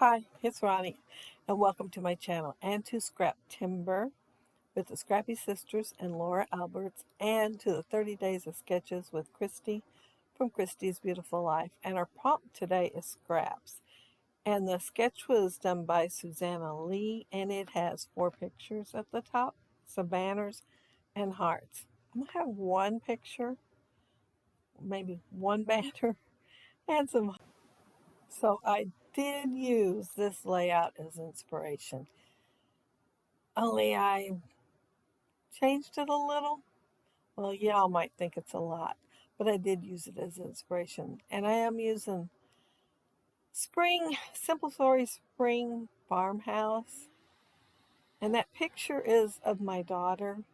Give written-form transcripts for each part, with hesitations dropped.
Hi, it's Ronnie, and welcome to my channel and to Scrap Timber with the Scrappy Sisters and Laura Alberts, and to the 30 Days of Sketches with Christy from Christy's Beautiful Life. And our prompt today is scraps. And the sketch was done by Susanna Lee, and it has 4 pictures at the top, some banners, and hearts. I'm going to have one picture, maybe one banner, and some. So I did use this layout as inspiration. Only I changed it a little. Well, y'all might think it's a lot, but I did use it as inspiration. And I am using Simple Story Spring Farmhouse. And that picture is of my daughter.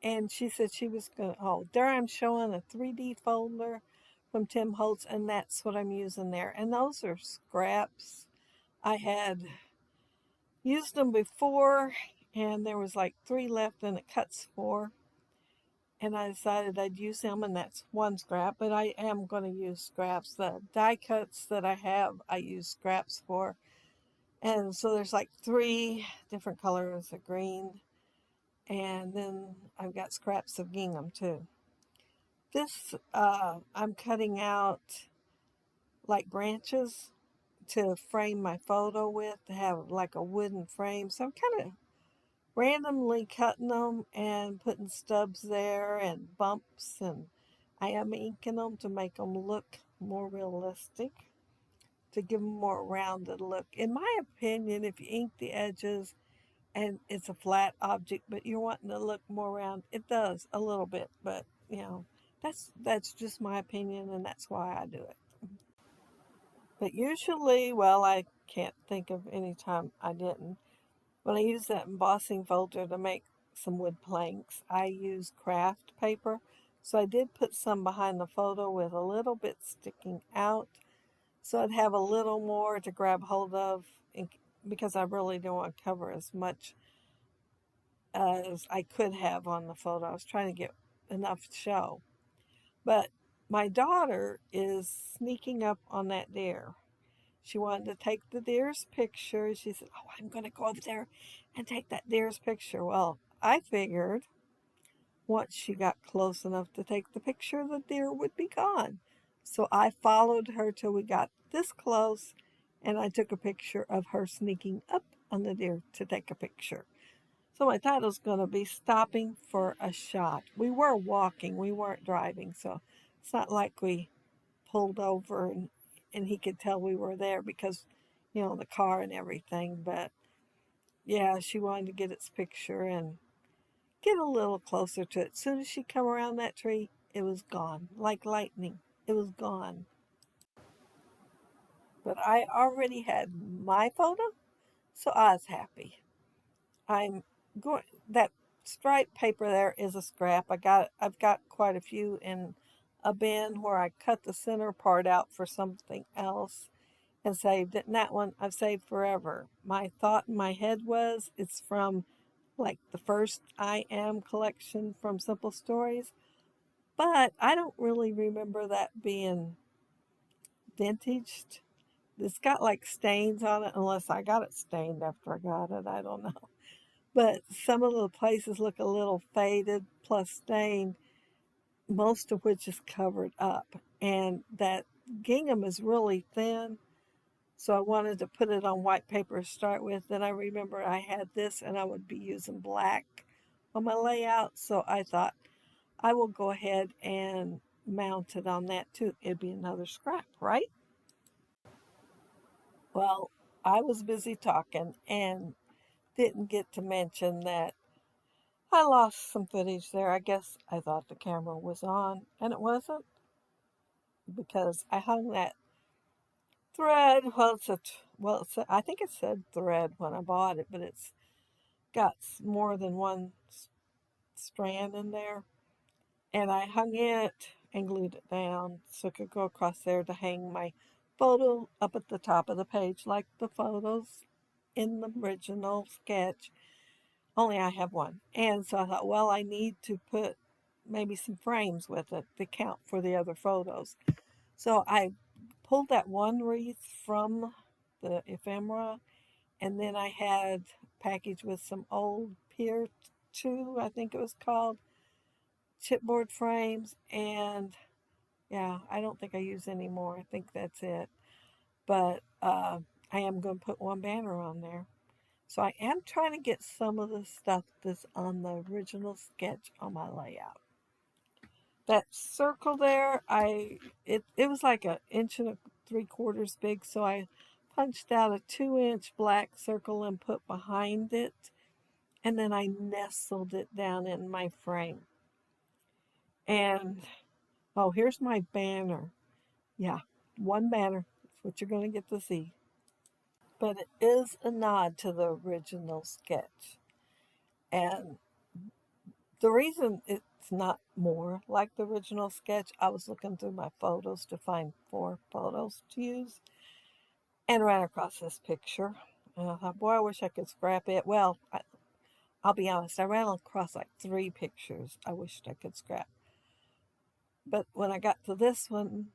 And she said she was going to, oh, there I'm showing a 3D folder from Tim Holtz, and that's what I'm using there. And those are scraps. I had used them before, and there was like 3 left, and it cuts 4. And I decided I'd use them, and that's one scrap, but I am going to use scraps. The die cuts that I have, I use scraps for. And so there's like 3 different colors of green, and then I've got scraps of gingham too. This, I'm cutting out like branches to frame my photo with, to have like a wooden frame. So I'm kind of randomly cutting them and putting stubs there and bumps, and I am inking them to make them look more realistic, to give them more rounded look. In my opinion, if you ink the edges and it's a flat object but you're wanting to look more round, it does a little bit, but that's just my opinion, and that's why I do it. But usually, well, I can't think of any time I didn't. When I use that embossing folder to make some wood planks, I use craft paper. So I did put some behind the photo with a little bit sticking out, so I'd have a little more to grab hold of, because I really don't want to cover as much as I could have on the photo. I was trying to get enough to show. But my daughter is sneaking up on that deer. She wanted to take the deer's picture. She said, "Oh, I'm going to go over there and take that deer's picture." Well, I figured once she got close enough to take the picture, the deer would be gone. So I followed her till we got this close, and I took a picture of her sneaking up on the deer to take a picture. So my title's going to be Stopping for a Shot. We were walking, we weren't driving, so it's not like we pulled over and he could tell we were there because, the car and everything. But yeah, she wanted to get its picture and get a little closer to it. As soon as she come around that tree, it was gone. Like lightning, it was gone. But I already had my photo, so I was happy. I'm going, that striped paper there is a scrap. I've got quite a few in a bin where I cut the center part out for something else and saved it. And that one I've saved forever. My thought in my head was it's from like the first I Am collection from Simple Stories, but I don't really remember that being vintaged. It's got like stains on it, unless I got it stained after I got it. I don't know. But some of the places look a little faded plus stained, most of which is covered up. And that gingham is really thin, so I wanted to put it on white paper to start with. Then I remember I had this and I would be using black on my layout, so I thought I will go ahead and mount it on that too. It'd be another scrap, right? Well, I was busy talking and didn't get to mention that I lost some footage there. I guess I thought the camera was on, and it wasn't, because I hung that thread. I think it said thread when I bought it, but it's got more than one strand in there. And I hung it and glued it down so it could go across there to hang my photo up at the top of the page like the photos in the original sketch. Only I have one. And so I thought, well, I need to put maybe some frames with it to count for the other photos. So I pulled that one wreath from the ephemera, and then I had a package with some old Pier 2, I think it was called, chipboard frames, and yeah, I don't think I use any more. I think that's it. But I am going to put one banner on there. So I am trying to get some of the stuff that's on the original sketch on my layout. That circle there, it was like an inch and 3/4 big, so I punched out a 2-inch black circle and put behind it, and then I nestled it down in my frame. And oh, here's my banner. Yeah, one banner. That's what you're going to get to see. But it is a nod to the original sketch. And the reason it's not more like the original sketch, I was looking through my photos to find 4 photos to use and ran across this picture. And I thought, boy, I wish I could scrap it. Well, I'll be honest, I ran across like 3 pictures I wished I could scrap. But when I got to this one,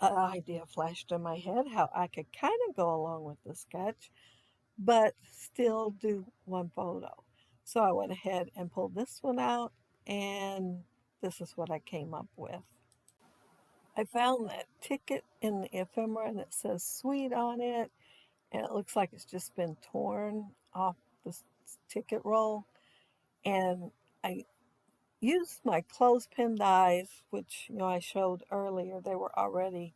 an idea flashed in my head how I could kind of go along with the sketch, but still do one photo. So I went ahead and pulled this one out, and this is what I came up with. I found that ticket in the ephemera, and it says sweet on it, and it looks like it's just been torn off the ticket roll. And I used my clothespin dies, which I showed earlier. They were already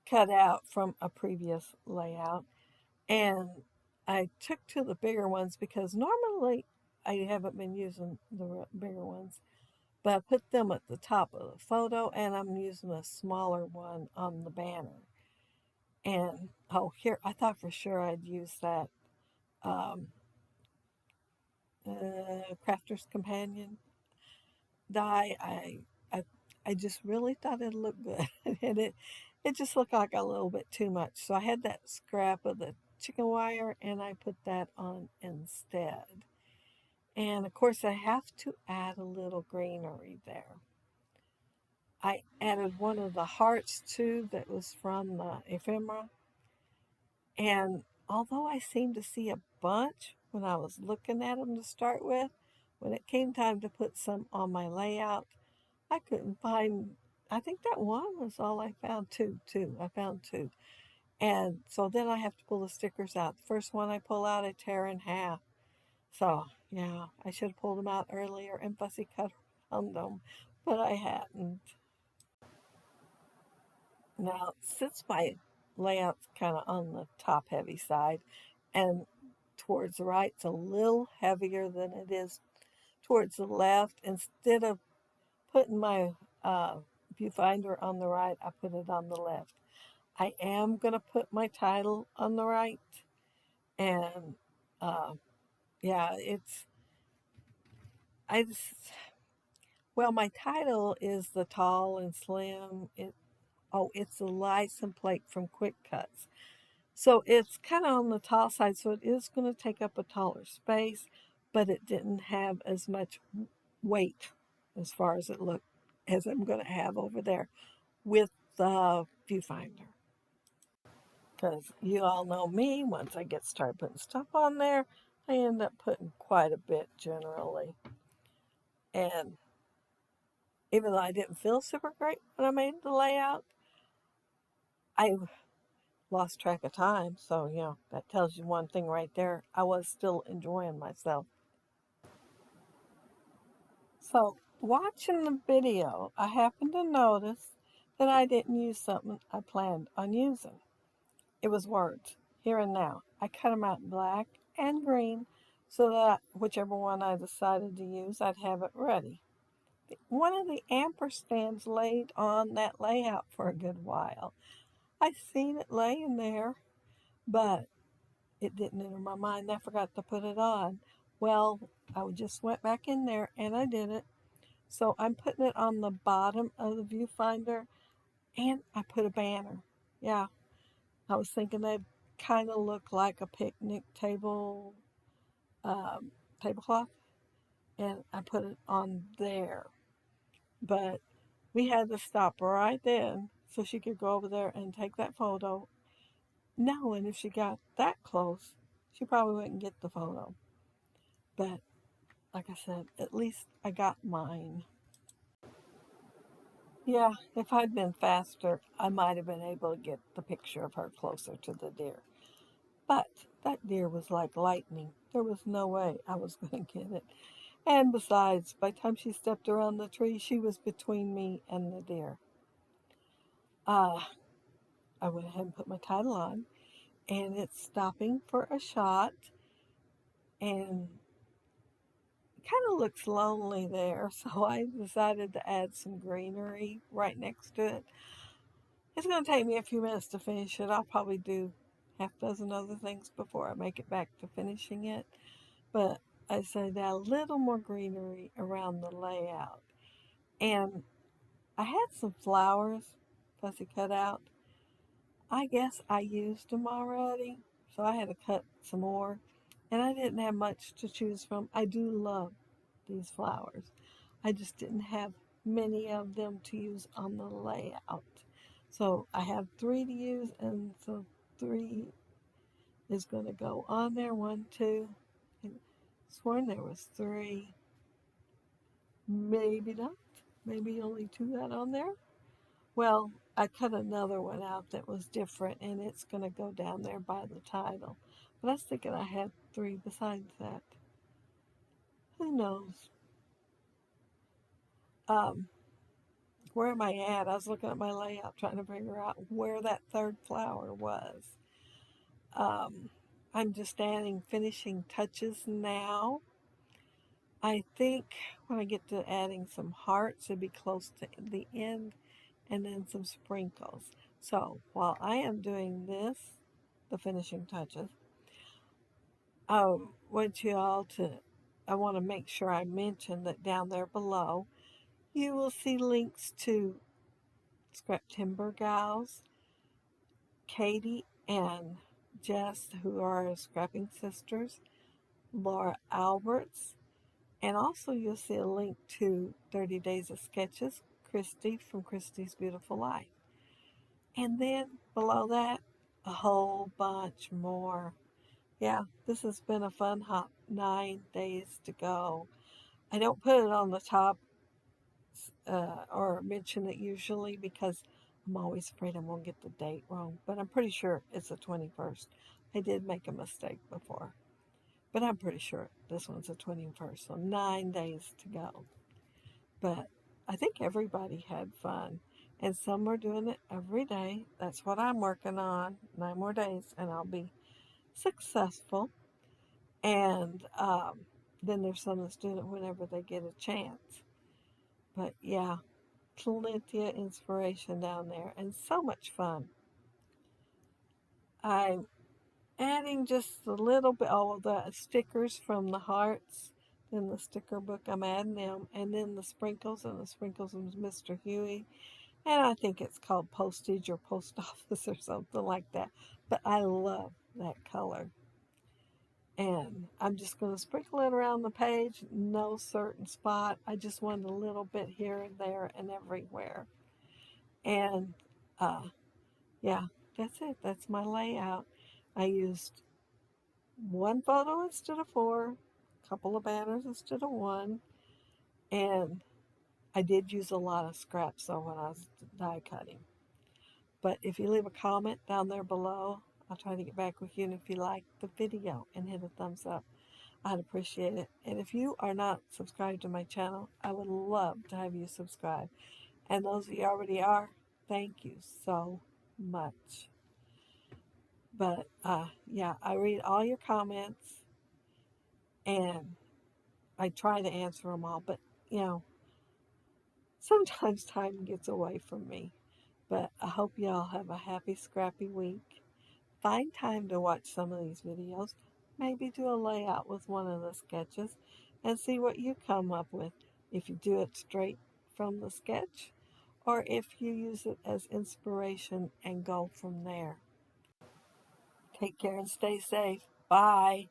cut out from a previous layout, and I took to the bigger ones because normally I haven't been using the bigger ones, but I put them at the top of the photo, and I'm using a smaller one on the banner. And oh, here, I thought for sure I'd use that um, Crafter's Companion die. I, I just really thought it'd look good, and it just looked like a little bit too much. So I had that scrap of the chicken wire, and I put that on instead. And of course, I have to add a little greenery there. I added one of the hearts too that was from the ephemera. And although I seemed to see a bunch when I was looking at them to start with, when it came time to put some on my layout, I couldn't find. I think that one was all I found. Two. I found two. And so then I have to pull the stickers out. The first one I pull out, I tear in half. So, yeah, I should have pulled them out earlier and fussy cut around them, but I hadn't. Now, since my layout's kind of on the top heavy side and towards the right, it's a little heavier than it is towards the left. Instead of putting my viewfinder on the right, I put it on the left. I am going to put my title on the right. And uh, yeah, I just, well, my title is The Tall and Slim. It's a license plate from Quick Cuts. So it's kind of on the tall side, so it is going to take up a taller space, but it didn't have as much weight as far as it looked as I'm going to have over there with the viewfinder. Because you all know me, once I get started putting stuff on there, I end up putting quite a bit generally. And even though I didn't feel super great when I made the layout, I lost track of time. So, that tells you one thing right there. I was still enjoying myself. So, watching the video, I happened to notice that I didn't use something I planned on using. It was words, here and now. I cut them out in black and green so that whichever one I decided to use, I'd have it ready. One of the ampersands laid on that layout for a good while. I seen it laying there, but it didn't enter my mind. I forgot to put it on. Well, I just went back in there and I did it. So I'm putting it on the bottom of the viewfinder, and I put a banner. Yeah, I was thinking they'd kind of look like a picnic table um, tablecloth, and I put it on there. But we had to stop right then so she could go over there and take that photo No, and if she got that close, she probably wouldn't get the photo. But like I said, at least I got mine. Yeah, if I'd been faster, I might have been able to get the picture of her closer to the deer. But that deer was like lightning. There was no way I was going to get it. And besides, by the time she stepped around the tree, she was between me and the deer. Uh, I went ahead and put my title on, and it's stopping for a shot, and it kind of looks lonely there, so I decided to add some greenery right next to it. It's going to take me a few minutes to finish it. I'll probably do half a dozen other things before I make it back to finishing it, but I decided to add a little more greenery around the layout. And I had some flowers fussy cut out. I guess I used them already, so I had to cut some more. And I didn't have much to choose from. I do love these flowers. I just didn't have many of them to use on the layout. So I have three to use, and so three is going to go on there. One, two. I sworn there was three. Maybe not. Maybe only two got on there. Well, I cut another one out that was different, and it's going to go down there by the title. But I was thinking I had three besides that. Who knows? Um, where am I at? I was looking at my layout trying to figure out where that third flower was. Um, I'm just adding finishing touches now. I think when I get to adding some hearts, it'll be close to the end, and then some sprinkles. So while I am doing this, the finishing touches, I want you all to, I want to make sure I mention that down there below, you will see links to Scrap Timber Gals, Katie and Jess, who are scrapping sisters, Laura Alberts, and also you'll see a link to 30 Days of Sketches, Christy from Christy's Beautiful Life. And then below that, a whole bunch more. Yeah, this has been a fun hop. 9 days to go. I don't put it on the top or mention it usually because I'm always afraid I'm going to get the date wrong. But I'm pretty sure it's the 21st. I did make a mistake before. But I'm pretty sure this one's the 21st. So 9 days to go. But I think everybody had fun. And some are doing it every day. That's what I'm working on. 9 more days and I'll be successful. And then there's some that's doing it whenever they get a chance. But yeah, plenty of inspiration down there and so much fun. I'm adding just a little bit, all the stickers from the hearts in the sticker book. I'm adding them, and then the sprinkles, and the sprinkles of Mr. Huey. And I think it's called postage or post office or something like that. But I love that color. And I'm just going to sprinkle it around the page, no certain spot. I just want a little bit here and there and everywhere. And yeah, that's it. That's my layout. I used one photo instead of four, a couple of banners instead of one, and I did use a lot of scraps though when I was die cutting. But if you leave a comment down there below, I'll try to get back with you. And if you like the video and hit a thumbs up, I'd appreciate it. And if you are not subscribed to my channel, I would love to have you subscribe. And those of you already are, thank you so much. But yeah, I read all your comments and I try to answer them all. But you know, sometimes time gets away from me. But I hope y'all have a happy, scrappy week. Find time to watch some of these videos. Maybe do a layout with one of the sketches and see what you come up with. If you do it straight from the sketch or if you use it as inspiration and go from there. Take care and stay safe. Bye.